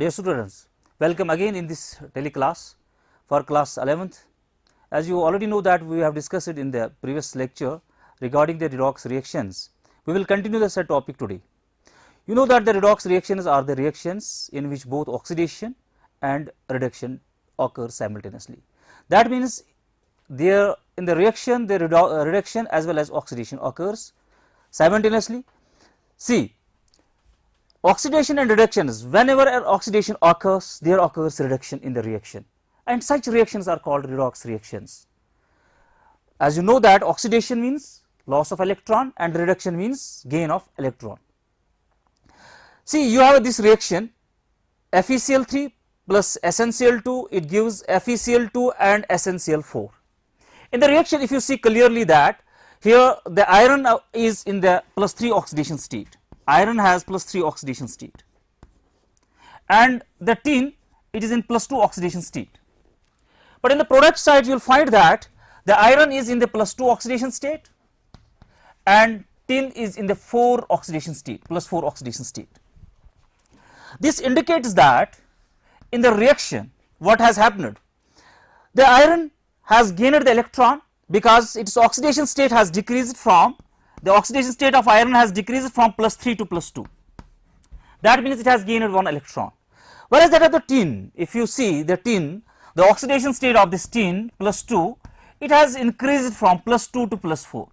Dear students, welcome again in this teleclass for class 11th. As you already know that we have discussed it in the previous lecture regarding the redox reactions. We will continue the said topic today. You know that the redox reactions are the reactions in which both oxidation and reduction occur simultaneously. That means there in the reaction the reduction as well as oxidation occurs simultaneously. See, oxidation and reductions, whenever an oxidation occurs, there occurs reduction in the reaction, and such reactions are called redox reactions. As you know that oxidation means loss of electron and reduction means gain of electron. See, you have this reaction FeCl3 plus SnCl2, it gives FeCl2 and SnCl4. In the reaction, if you see clearly that here the iron is in the +3 oxidation state. Iron has +3 oxidation state, and the tin, it is in +2 oxidation state. But in the product side you will find that the iron is in the +2 oxidation state and tin is in the 4 oxidation state, +4 oxidation state. This indicates that in the reaction what has happened, the iron has gained the electron because its oxidation state has decreased from, the oxidation state of iron has decreased from +3 to +2. That means it has gained 1 electron. Whereas that of the tin, if you see the tin, the oxidation state of this tin +2, it has increased from +2 to +4.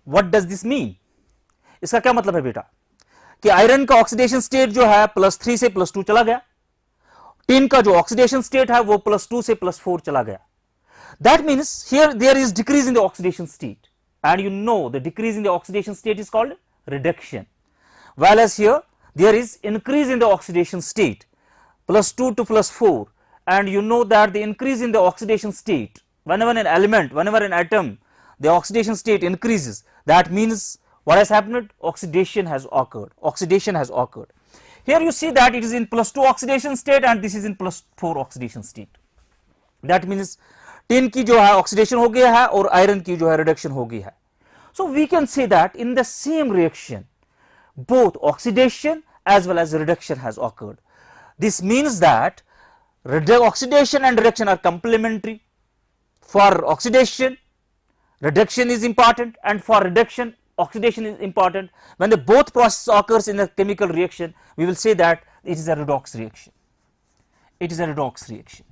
What does this mean? इसका क्या मतलब है बेटा कि iron का oxidation state जो है +3 से +2 चला गया, टिन का जो ऑक्सीडेशन स्टेट है वो +2 से +4 चला गया. That means here there is decrease in the oxidation state, and you know the decrease in the oxidation state is called reduction, whereas here there is increase in the oxidation state +2 to +4, and you know that the increase in the oxidation state, whenever an element, whenever an atom, the oxidation state increases, that means what has happened? Oxidation has occurred. Oxidation has occurred. Here you see that it is in +2 oxidation state and this is in +4 oxidation state. That means tin की जो है oxidation हो गया है और iron की जो है रिडक्शन हो गई है. So we can say that in the same reaction both oxidation as well as reduction has occurred. This means that oxidation and reduction are complementary. For oxidation reduction is important, and for reduction oxidation is important. When the both process occurs in a chemical reaction, we will say that it is a redox reaction. It is a redox reaction.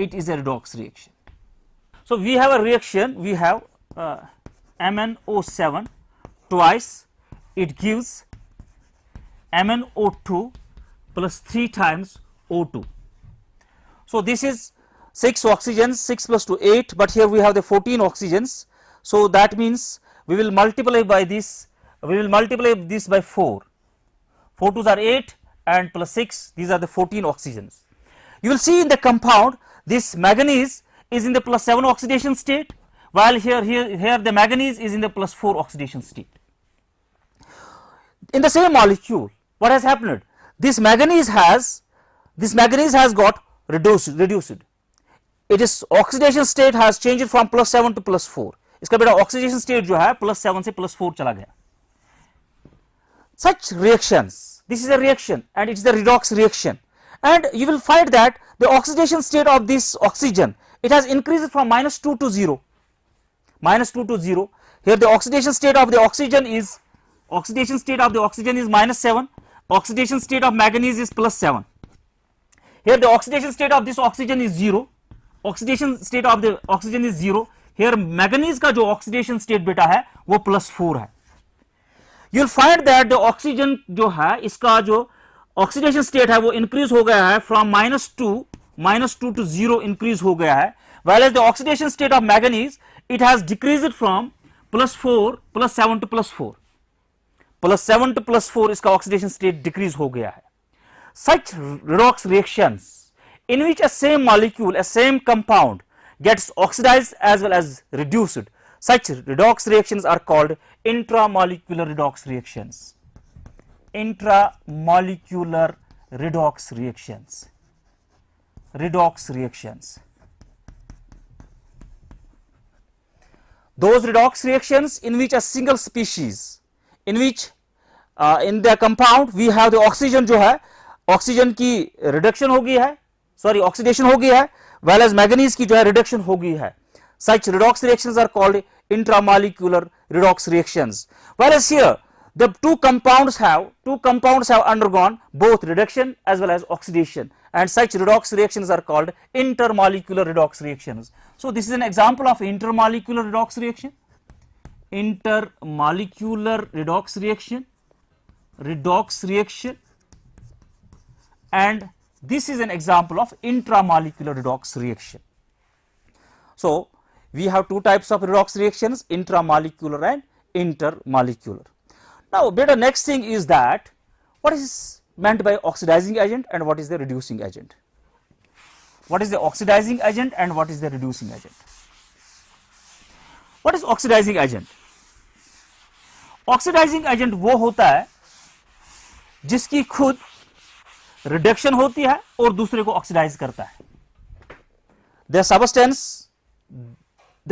It is a redox reaction. So we have a reaction, we have MnO7 twice, it gives MnO2 plus 3 times O2. So this is 6 oxygens, 6 plus 2 8, but here we have the 14 oxygens. So that means we will multiply by this, we will multiply this by 4. 4 2s are 8 and plus 6, these are the 14 oxygens. You will see in the compound this manganese is in the +7 oxidation state, while here the manganese is in the +4 oxidation state. In the same molecule, what has happened? This manganese has got reduced. It is oxidation state has changed from +7 to +4. इसका बेटा oxidation state जो है +7 से +4 चला गया. Such reactions, this is a reaction and it is a redox reaction, and you will find that the oxidation state of this oxygen, it has increased from -2 to 0. -2 to 0. Here the oxidation state of the oxygen is -7. Oxidation state of manganese is +7. Here the oxidation state of this oxygen is 0. Oxidation state of the oxygen is 0. Here manganese का जो oxidation state बेटा है वो +4 है. You will find that the oxygen जो है इसका जो oxidation state है वो increase हो गया है from -2 to 0 increase हो गया है, whereas the oxidation state of manganese it has decreased from +7 to +4. +7 to +4 इसका oxidation state decrease हो गया है. Such redox reactions in which a same molecule, a same compound gets oxidized as well as reduced, such redox reactions are called intramolecular redox reactions. Intramolecular redox reactions. Redox reactions. Those redox reactions in which a single species, in which in the compound we have the oxygen, जो है oxygen की reduction हो गई है, sorry oxidation हो गई है, well as manganese की जो है रिडक्शन हो गई है. Such redox reactions are called intramolecular redox reactions. Whereas here the two compounds have undergone both reduction as well as oxidation, and such redox reactions are called intermolecular redox reactions. So this is an example of intermolecular redox reaction. Intermolecular redox reaction, and this is an example of intramolecular redox reaction. So we have two types of redox reactions, intramolecular and intermolecular. Now beta, next thing is that what is meant by oxidizing agent and what is the reducing agent? What is the oxidizing agent and what is the reducing agent? What is oxidizing agent? Oxidizing agent वो होता है जिसकी खुद reduction होती है और दूसरे को ऑक्सीडाइज करता है. The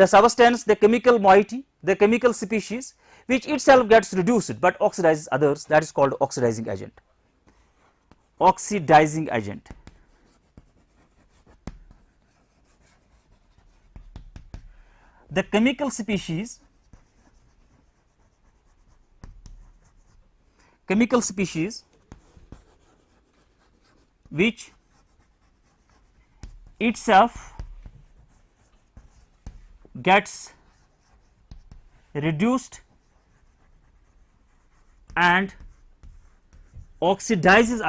substance, the chemical moiety, the chemical species which itself gets reduced but oxidizes others, that is called oxidizing agent. Oxidizing agent. The chemical species which itself gets reduced and oxidizes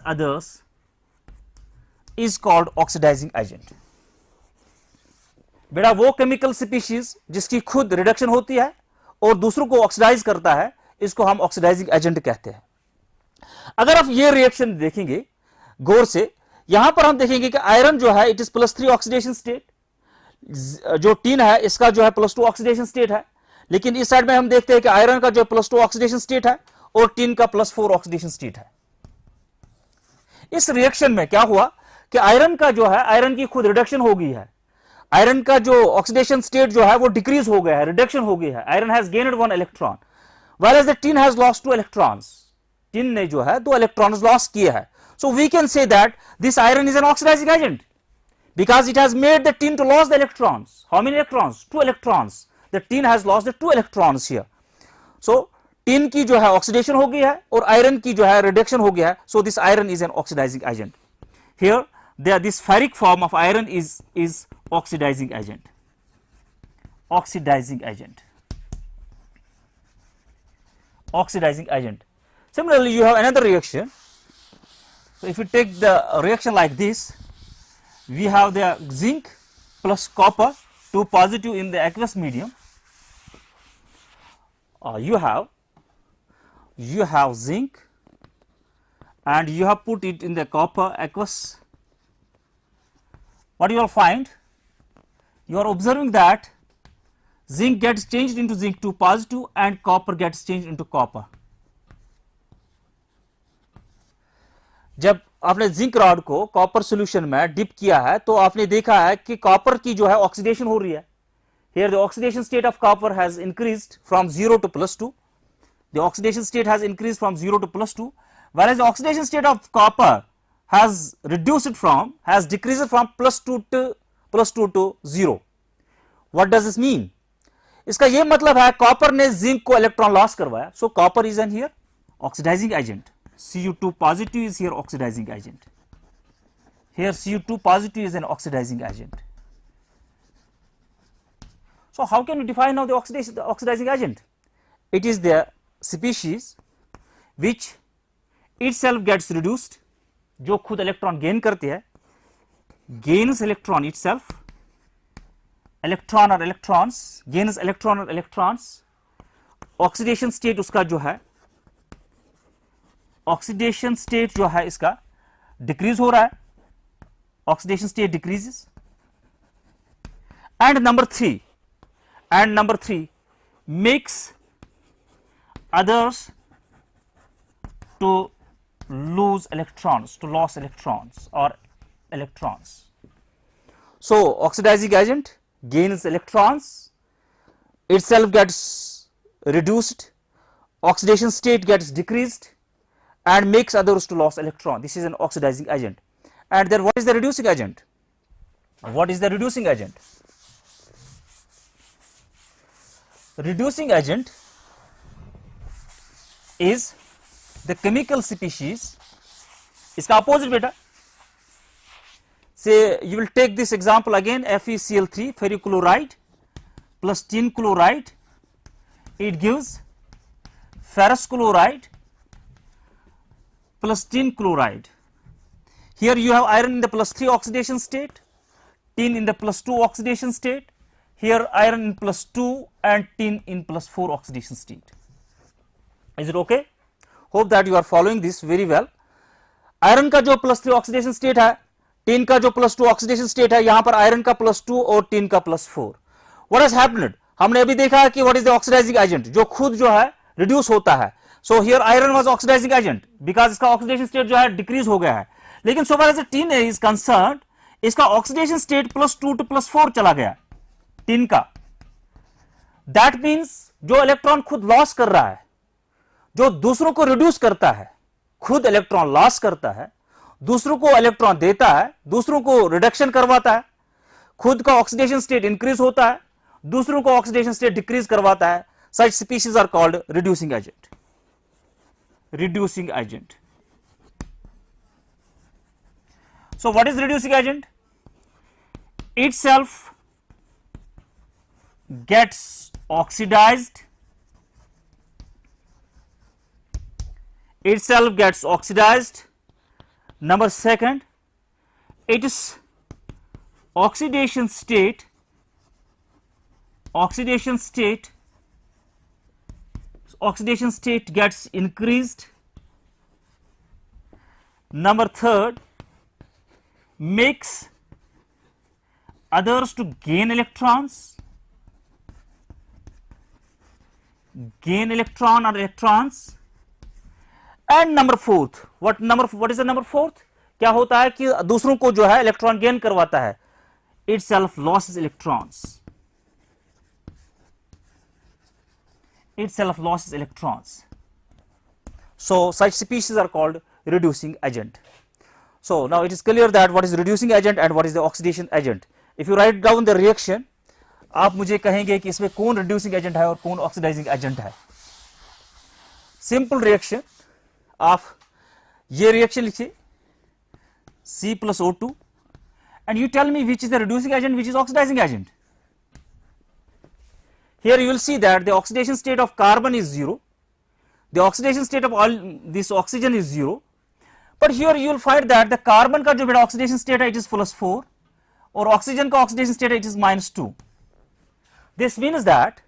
others is called oxidizing agent. बेटा वो chemical species जिसकी खुद reduction होती है और दूसरों को oxidise करता है, इसको हम ऑक्सीडाइजिंग एजेंट कहते हैं. अगर आप ये रिएक्शन देखेंगे गौर से, यहां पर हम देखेंगे कि आयरन जो है इट इज +3 ऑक्सीडेशन स्टेट, जो टीन है इसका जो है +2 ऑक्सीडेशन स्टेट है, लेकिन इस साइड में हम देखते हैं कि आयरन का जो +2 ऑक्सीडेशन स्टेट है और टीन का +4 ऑक्सीडेशन स्टेट है. इस रिएक्शन में क्या हुआ कि आयरन का जो है, आयरन की खुद रिडक्शन हो गई है, आयरन का जो ऑक्सीडेशन स्टेट जो है वो डिक्रीज हो गया है, रिडक्शन हो गई है. Iron has gained 1 electron whereas the tin has lost 2 electrons. Tin ने जो है 2 इलेक्ट्रॉन्स लॉस किए हैं. So we can say that this iron is an oxidizing agent because it has made the tin to lose the electrons. How many electrons? 2 electrons. The tin has lost the 2 electrons here. So tin की जो है oxidation हो गई है और iron की जो है रिडक्शन हो गया है. So this iron is an oxidizing agent. Here this ferric form of iron is oxidizing agent. Oxidizing agent. Oxidizing agent. Similarly, you have another reaction. So if you take the reaction like this, we have the zinc plus copper, 2 positive in the aqueous medium. You have zinc and you have put it in the copper aqueous. What you will find? You are observing that zinc gets changed into zinc 2 positive and copper gets changed into copper. जब आपने zinc rod को copper solution में dip किया है तो आपने देखा है कि कॉपर की जो है ऑक्सीडेशन हो रही है. Here the oxidation state of copper has increased from 0 to +2. The oxidation state has increased from 0 to +2, whereas the oxidation state of copper has decreased from +2 to 0. What does this mean? इसका ये मतलब है copper ने zinc को electron loss करवाया. So copper is an here oxidizing agent. Cu2 positive is here oxidizing agent. Here Cu2 positive is an oxidizing agent. So how can we define now the oxidizing agent? It is the species which itself gets reduced, जो खुद electron gain करती है, gains electron itself, electron or electrons, gains electron or electrons. Oxidation state उसका जो है, oxidation state जो है इसका डिक्रीज हो रहा है, oxidation state decreases. And number three makes others to lose electrons, to loss electrons or electrons. So oxidizing agent gains electrons, itself gets reduced, oxidation state gets decreased and makes others to lose electron. This is an oxidizing agent. And then what is the reducing agent? What is the reducing agent? Reducing agent is the chemical species. इसका opposite beta. Say you will take this example again, FeCl3 ferrochloride plus tin chloride, it gives ferrous chloride plus tin chloride. Here you have iron in the +3 oxidation state, tin in the +2 oxidation state, here iron in +2 and tin in +4 oxidation state. Is it okay? Hope that you are following this very well. Iron का जो +3 oxidation state है, tin का जो +2 oxidation state है, यहाँ पर iron का +2 और tin का +4. What has happened? हमने अभी देखा है कि what is the oxidizing agent, जो खुद जो है reduce होता है. So here iron was oxidizing agent because इसका oxidation state जो है decrease हो गया है. लेकिन so far as the tin is concerned, इसका oxidation state +2 to +4 चला गया tin का. That means जो इलेक्ट्रॉन खुद लॉस कर रहा है, जो दूसरों को रिड्यूस करता है, खुद इलेक्ट्रॉन लॉस करता है, दूसरों को इलेक्ट्रॉन देता है, दूसरों को रिडक्शन करवाता है, खुद का ऑक्सीडेशन स्टेट इंक्रीज होता है, दूसरों को ऑक्सीडेशन स्टेट डिक्रीज करवाता है. Such species are called reducing agent. Reducing agent. So what is reducing agent? Itself gets oxidized. Itself gets oxidized. Number second, its oxidation state gets increased. Number third, makes others to gain electrons, or electrons. And number fourth, what is the number fourth? क्या होता है कि दूसरों को जो है electron gain करवाता है. Itself loses electrons. Itself loses electrons. So such species are called reducing agent. So now it is clear that what is reducing agent and what is the oxidation agent. If you write down the reaction, आप मुझे कहेंगे कि इसमें कौन reducing agent है और कौन oxidizing agent है. Simple reaction, आप ये reaction लिखिए C plus O2 and you tell me which is the reducing agent, which is oxidizing agent. Here you will see that the oxidation state of carbon is 0, the oxidation state of all this oxygen is 0, but here you will find that the carbon का जो बेटा oxidation state है it is +4 और oxygen का oxidation state है it is -2. This means that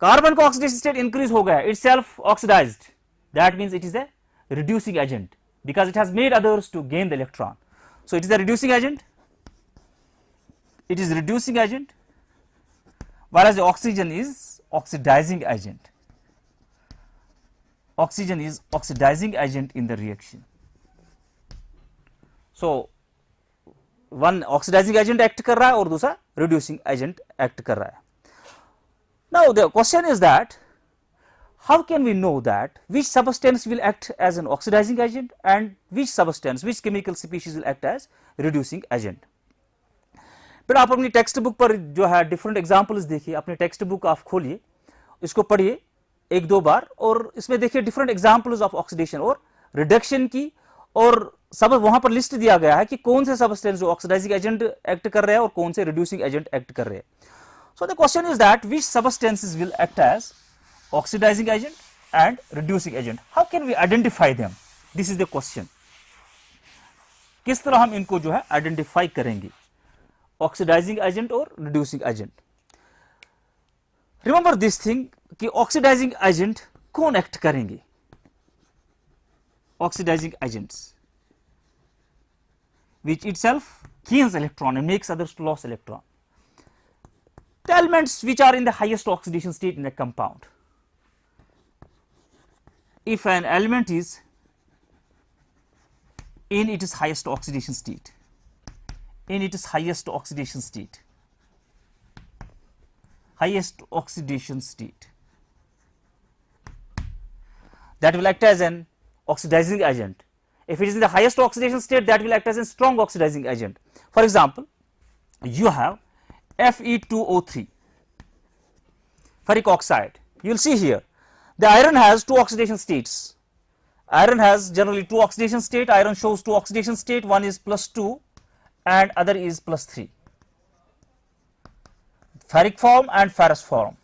carbon का oxidation state increase हो गया, itself oxidized. That means it is a reducing agent because it has made others to gain the electron. So it is a reducing agent. It is reducing agent, whereas the oxygen is oxidizing agent. Oxygen is oxidizing agent in the reaction. So one oxidizing agent act कर रहा है और दूसरा reducing agent act कर रहा है. Now the question is that how can we know that which substance will act as an oxidizing agent and which chemical species will act as reducing agent. फिर आप अपनी टेक्स्ट बुक पर जो है different examples देखिए, अपनी text book आप खोलिए, इसको पढ़िए एक दो बार और इसमें देखिए डिफरेंट एग्जांपल्स ऑफ ऑक्सीडेशन और रिडक्शन की, और सब वहां पर लिस्ट दिया गया है कि कौन से सबस्टेंस जो ऑक्सीडाइजिंग एजेंट एक्ट कर रहे हैं और कौन से रिड्यूसिंग एजेंट एक्ट कर रहे हैं. So the question is that which substances will act as oxidising agent and reducing agent. How can we identify them? This is the question. किस तरह हम इनको जो है आइडेंटिफाई करेंगे, ऑक्सीडाइजिंग एजेंट और reducing agent. Remember this thing कि oxidising agent कौन एक्ट करेंगे? Oxidising agents which itself gains electron and makes others to lose electron. The elements which are in the highest oxidation state in a compound. If an element is in its highest oxidation state, highest oxidation state, that will act as an oxidizing agent. If it is in the highest oxidation state, that will act as a strong oxidizing agent. For example, you have Fe2O3 ferric oxide. You will see here the iron has two oxidation states. Iron has generally two oxidation state. Iron shows two oxidation state, one is +2 and other is +3, ferric form and ferrous form.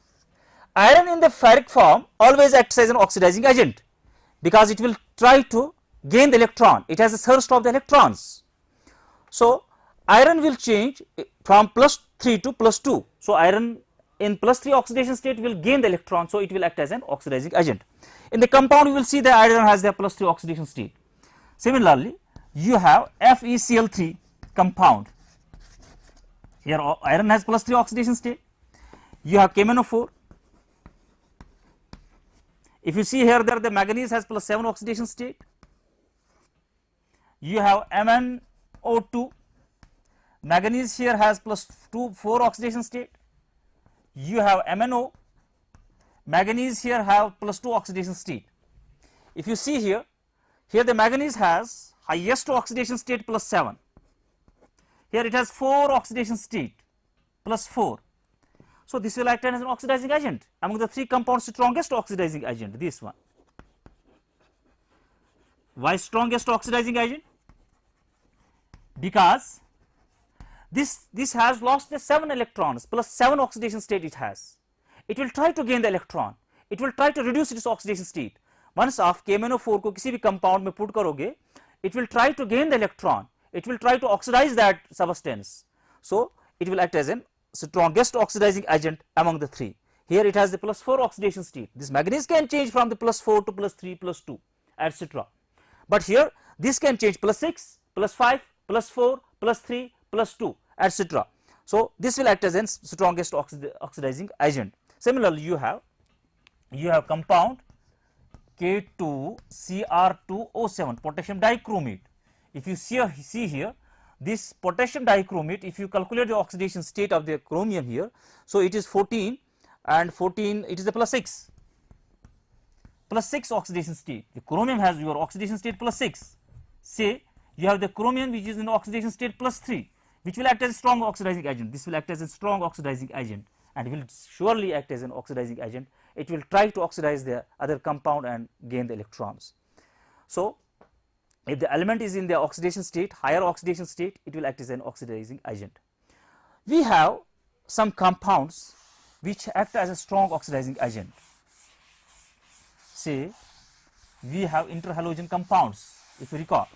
Iron in the ferric form always acts as an oxidizing agent because it will try to gain the electron. It has a thirst of the electrons. So iron will change from +3 to +2. So iron in +3 oxidation state will gain the electron, so it will act as an oxidizing agent. In the compound, you will see the iron has the +3 oxidation state. Similarly, you have FeCl3 compound. Here iron has +3 oxidation state. You have KMnO4. If you see here, there the manganese has +7 oxidation state. You have MnO2. Manganese here has +4 oxidation state. You have MnO. Manganese here have +2 oxidation state. If you see here, the manganese has highest oxidation state +7. Here it has 4 oxidation state +4. So this will act as an oxidizing agent. Among the three compounds, strongest oxidizing agent, this one. Why strongest oxidizing agent? Because this has lost the 7 electrons, +7 oxidation state it has. It will try to gain the electron. It will try to reduce its oxidation state. Once आप KMnO4 को किसी भी compound में put करोगे, it will try to gain the electron. It will try to oxidize that substance. So it will act as an strongest oxidizing agent among the three. Here it has the +4 oxidation state. This manganese can change from the +4 to +3, +2, etc. But here this can change +6, +5, +4, +3, +2, etc. So this will act as a strongest oxidizing agent. Similarly, you have compound K2Cr2O7 potassium dichromate. If you see here, this potassium dichromate, if you calculate the oxidation state of the chromium here, so it is 14 and 14, it is the +6 oxidation state. The chromium has your oxidation state +6. Say you have the chromium which is in the oxidation state +3, which will act as a strong oxidizing agent. This will act as a strong oxidizing agent and will surely act as an oxidizing agent. It will try to oxidize the other compound and gain the electrons. So if the element is in the oxidation state, higher oxidation state, it will act as an oxidizing agent. We have some compounds which act as a strong oxidizing agent. Say we have interhalogen compounds. If you recall,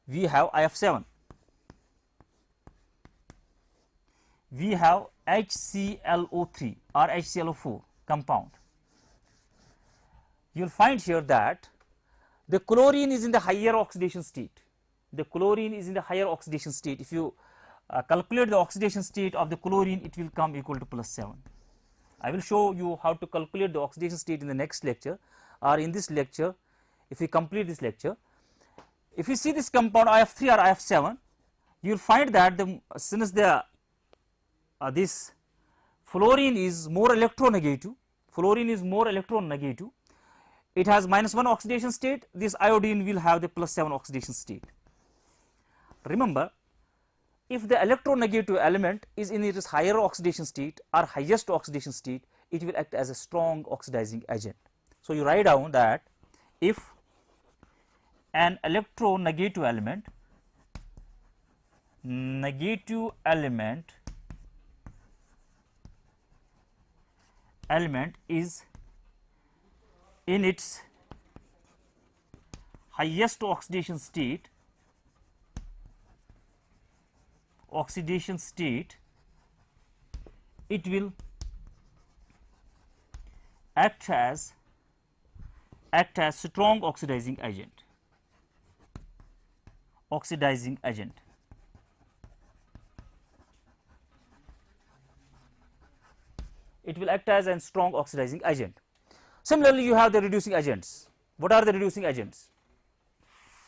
we have IF7, we have HClO3 or HClO4 compound. You will find here that the chlorine is in the higher oxidation state. The chlorine is in the higher oxidation state. If you calculate the oxidation state of the chlorine, it will come equal to +7. I will show you how to calculate the oxidation state in the next lecture, or in this lecture. If we complete this lecture, if you see this compound IF3 or IF7, you will find that since this fluorine is more electronegative, it has -1 oxidation state. This iodine will have the +7 oxidation state. Remember, if the electronegative element is in its higher oxidation state or highest oxidation state, it will act as a strong oxidizing agent. So you write down that if an electronegative element is in its highest oxidation state, it will act as strong oxidizing agent. It will act as a strong oxidizing agent. Similarly, you have the reducing agents. What are the reducing agents?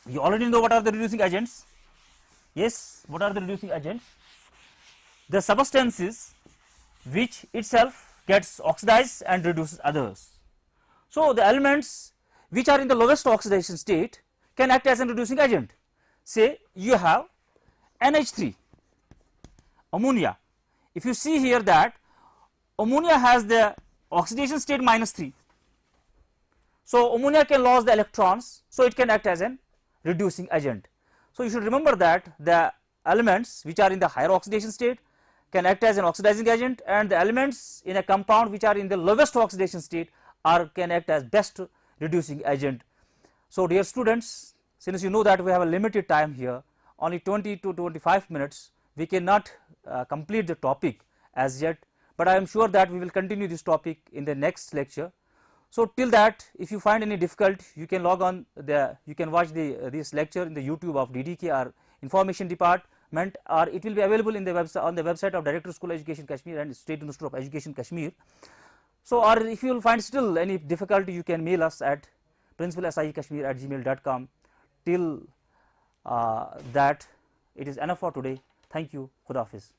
You already know what are the reducing agents. Yes, what are the reducing agents? The substances which itself gets oxidized and reduces others. So, the elements which are in the lowest oxidation state can act as a reducing agent. Say you have NH3 ammonia. If you see here that ammonia has the oxidation state -3. So, ammonia can lose the electrons, so it can act as an reducing agent. So, you should remember that the elements which are in the higher oxidation state can act as an oxidizing agent, and the elements in a compound which are in the lowest oxidation state can act as best reducing agent. So, dear students, since you know that we have a limited time here, only 20 to 25 minutes, we cannot complete the topic as yet, but I am sure that we will continue this topic in the next lecture. So, till that, if you find any difficult, you can log on you can watch this lecture in the YouTube of DDK or Information Department, or it will be available in the website, on the website of Director School Education Kashmir and State Institute of Education Kashmir. So, or if you will find still any difficulty, you can mail us at principalsiekashmir@gmail.com. Till that, it is enough for today. Thank you. Khuda Hafiz.